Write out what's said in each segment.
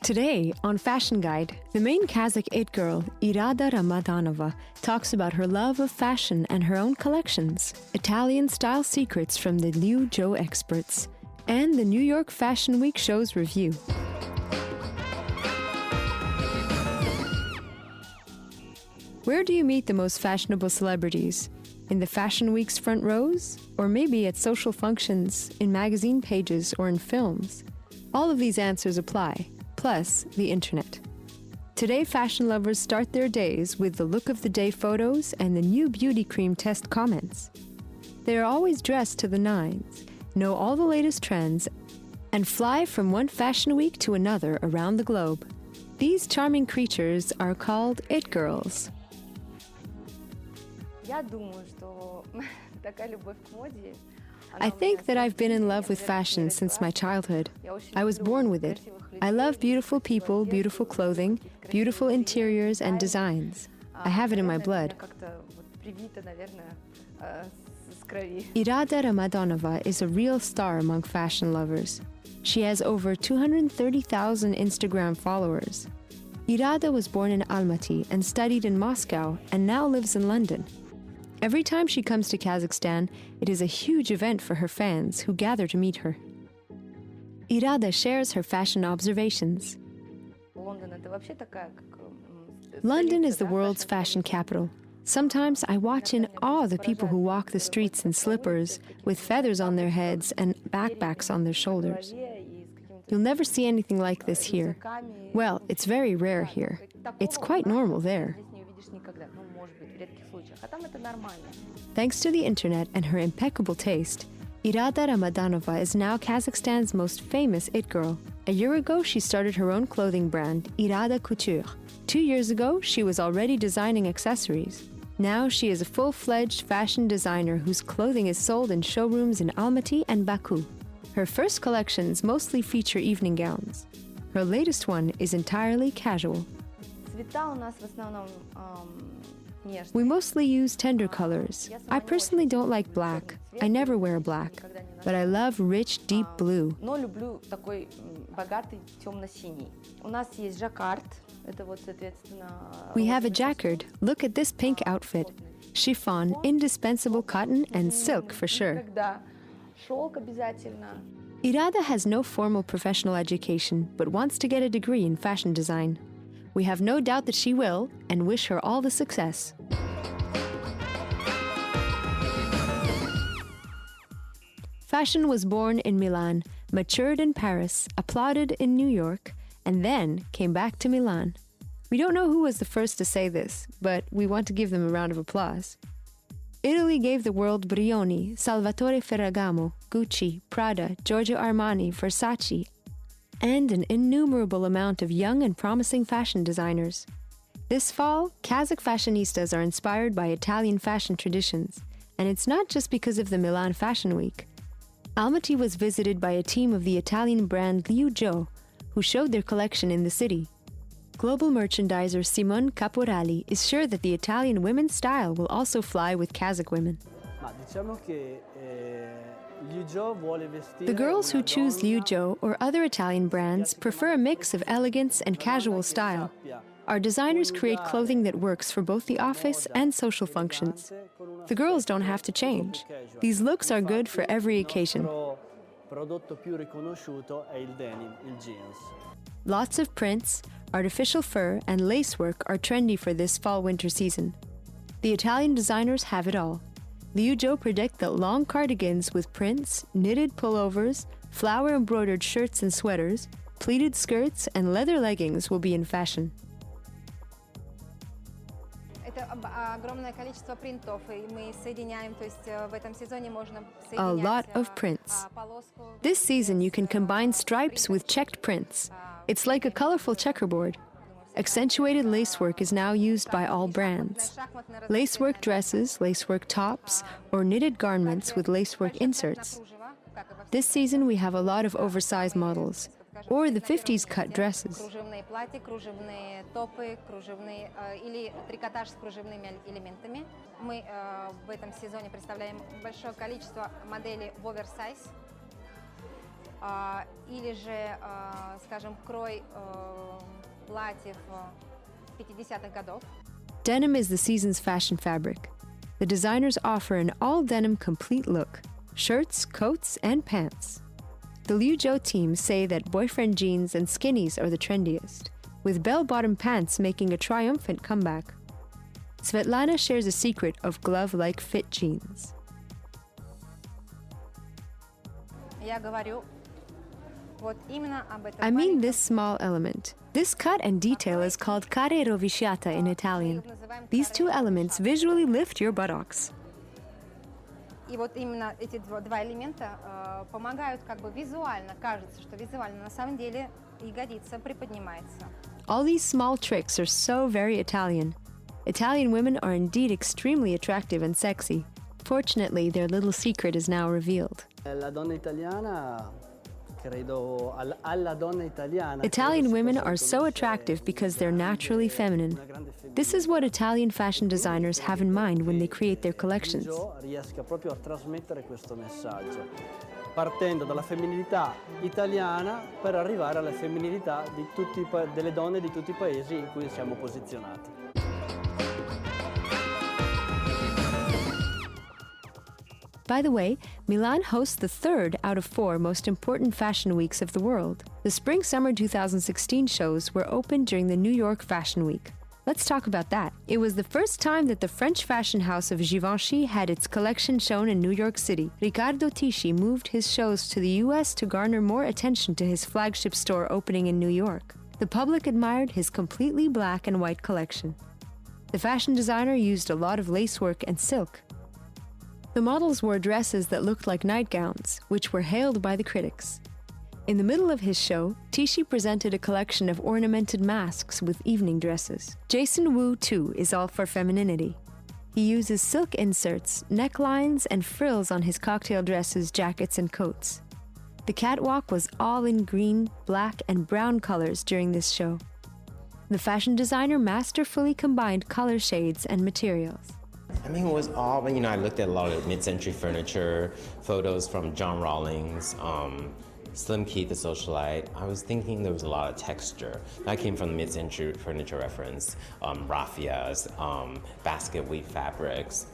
Today on Fashion Guide, the main Kazakh it girl, Irada Ramadanova, talks about her love of fashion and her own collections, Italian style secrets from the Liu Zhou experts, and the New York Fashion Week show's review. Where do you meet the most fashionable celebrities? In the Fashion Week's front rows? Or maybe at social functions, in magazine pages, or in films? All of these answers apply, plus the internet. Today, fashion lovers start their days with the look of the day photos and the new beauty cream test comments. They are always dressed to the nines, know all the latest trends, and fly from one fashion week to another around the globe. These charming creatures are called it girls. I think that I've been in love with fashion since my childhood. I was born with it. I love beautiful people, beautiful clothing, beautiful interiors and designs. I have it in my blood. Irada Ramadanova is a real star among fashion lovers. She has over 230,000 Instagram followers. Irada was born in Almaty and studied in Moscow and now lives in London. Every time she comes to Kazakhstan, it is a huge event for her fans who gather to meet her. Irada shares her fashion observations. London is the world's fashion capital. Sometimes I watch in awe the people who walk the streets in slippers, with feathers on their heads and backpacks on their shoulders. You'll never see anything like this here. Well, it's very rare here. It's quite normal there. Thanks to the internet and her impeccable taste, Irada Ramadanova is now Kazakhstan's most famous it girl. A year ago, she started her own clothing brand, Irada Couture. 2 years ago, she was already designing accessories. Now she is a full-fledged fashion designer whose clothing is sold in showrooms in Almaty and Baku. Her first collections mostly feature evening gowns. Her latest one is entirely casual. We mostly use tender colors. I personally don't like black. I never wear black. But I love rich, deep blue. We have a jacquard. Look at this pink outfit. Chiffon, indispensable cotton, and silk for sure. Irada has no formal professional education, but wants to get a degree in fashion design. We have no doubt that she will, and wish her all the success. Fashion was born in Milan, matured in Paris, applauded in New York, and then came back to Milan. We don't know who was the first to say this, but we want to give them a round of applause. Italy gave the world Brioni, Salvatore Ferragamo, Gucci, Prada, Giorgio Armani, Versace, and an innumerable amount of young and promising fashion designers. This fall, Kazakh fashionistas are inspired by Italian fashion traditions, and it's not just because of the Milan Fashion Week. Almaty was visited by a team of the Italian brand Liu Zhou, who showed their collection in the city. Global merchandiser Simone Caporali is sure that the Italian women's style will also fly with Kazakh women. The girls who choose Liu Zhou or other Italian brands prefer a mix of elegance and casual style. Our designers create clothing that works for both the office and social functions. The girls don't have to change. These looks are good for every occasion. Lots of prints, artificial fur, and lacework are trendy for this fall-winter season. The Italian designers have it all. Liu Zhou predict that long cardigans with prints, knitted pullovers, flower-embroidered shirts and sweaters, pleated skirts, and leather leggings will be in fashion. A lot of prints. This season you can combine stripes with checked prints. It's like a colorful checkerboard. Accentuated lacework is now used by all brands. Lacework dresses, lacework tops, or knitted garments with lacework inserts. This season we have a lot of oversized models, or the 50s cut dresses. или же, скажем, крой платьев 50-х годов. Denim is the season's fashion fabric. The designers offer an all-denim complete look: shirts, coats, and pants. The Liu Zhou team say that boyfriend jeans and skinnies are the trendiest, with bell-bottom pants making a triumphant comeback. Svetlana shares a secret of glove-like fit jeans. Я говорю вот именно об этом. I mean this small element. This cut and detail is called carre rovesciata in Italian. These two elements visually lift your buttocks. И вот именно эти два элемента помогают как бы визуально, кажется, что визуально, на самом деле ягодица приподнимается. All these small tricks are so very Italian. Italian women are indeed extremely attractive and sexy. Fortunately, their little secret is now revealed. La donna italiana, credo, alla donna italiana. Italian women are so attractive because they're naturally feminine. This is what Italian fashion designers have in mind when they create their collections. Riesca proprio a trasmettere questo messaggio, partendo dalla femminilità italiana per arrivare alla femminilità di delle donne di tutti i paesi in cui siamo posizionati. By the way, Milan hosts the third out of 4 most important fashion weeks of the world. The Spring-Summer 2016 shows were opened during the New York Fashion Week. Let's talk about that. It was the first time that the French fashion house of Givenchy had its collection shown in New York City. Riccardo Tisci moved his shows to the US to garner more attention to his flagship store opening in New York. The public admired his completely black and white collection. The fashion designer used a lot of lacework and silk. The models wore dresses that looked like nightgowns, which were hailed by the critics. In the middle of his show, Tisci presented a collection of ornamented masks with evening dresses. Jason Wu, too, is all for femininity. He uses silk inserts, necklines, and frills on his cocktail dresses, jackets, and coats. The catwalk was all in green, black, and brown colors during this show. The fashion designer masterfully combined color shades and materials. I mean, it was all, I looked at a lot of mid-century furniture, photos from John Rawlings, Slim Keith the Socialite. I was thinking there was a lot of texture. That came from the mid-century furniture reference, raffias, basket weave fabrics,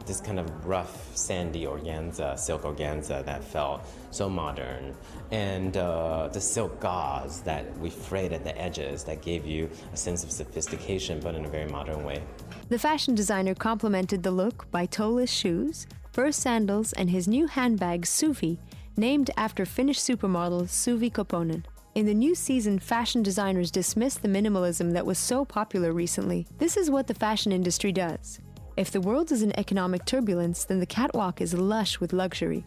this kind of rough, sandy organza, silk organza that felt so modern, and the silk gauze that we frayed at the edges that gave you a sense of sophistication, but in a very modern way. The fashion designer complemented the look by toeless shoes, fur sandals, and his new handbag, Suvi, named after Finnish supermodel Suvi Koponen. In the new season, fashion designers dismissed the minimalism that was so popular recently. This is what the fashion industry does. If the world is in economic turbulence, then the catwalk is lush with luxury.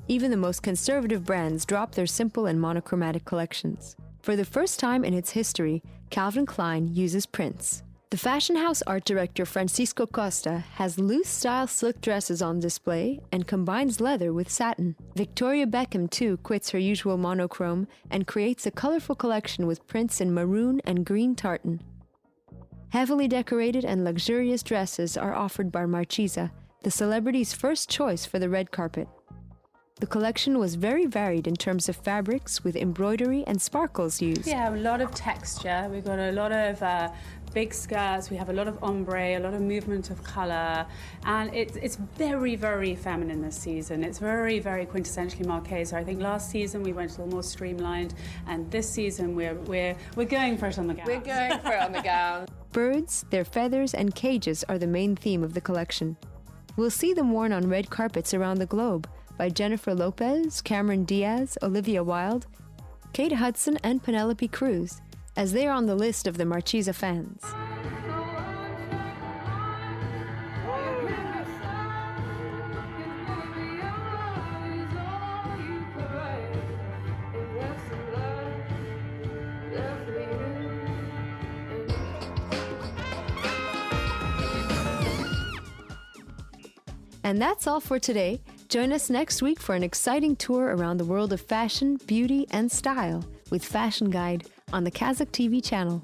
Even the most conservative brands drop their simple and monochromatic collections. For the first time in its history, Calvin Klein uses prints. The fashion house art director Francisco Costa has loose-style silk dresses on display and combines leather with satin. Victoria Beckham, too, quits her usual monochrome and creates a colorful collection with prints in maroon and green tartan. Heavily decorated and luxurious dresses are offered by Marchesa, the celebrity's first choice for the red carpet. The collection was very varied in terms of fabrics, with embroidery and sparkles used. Yeah, a lot of texture. We've got a lot of big skirts. We have a lot of ombre, a lot of movement of color, and it's very, very feminine this season. It's very, very quintessentially Marchesa. I think last season we went a little more streamlined, and this season we're going for it on the gowns. We're going for it on the gowns. Birds, their feathers, and cages are the main theme of the collection. We'll see them worn on red carpets around the globe by Jennifer Lopez, Cameron Diaz, Olivia Wilde, Kate Hudson, and Penelope Cruz, as they are on the list of the Marchesa fans. And that's all for today. Join us next week for an exciting tour around the world of fashion, beauty, and style with Fashion Guide on the Kazakh TV channel.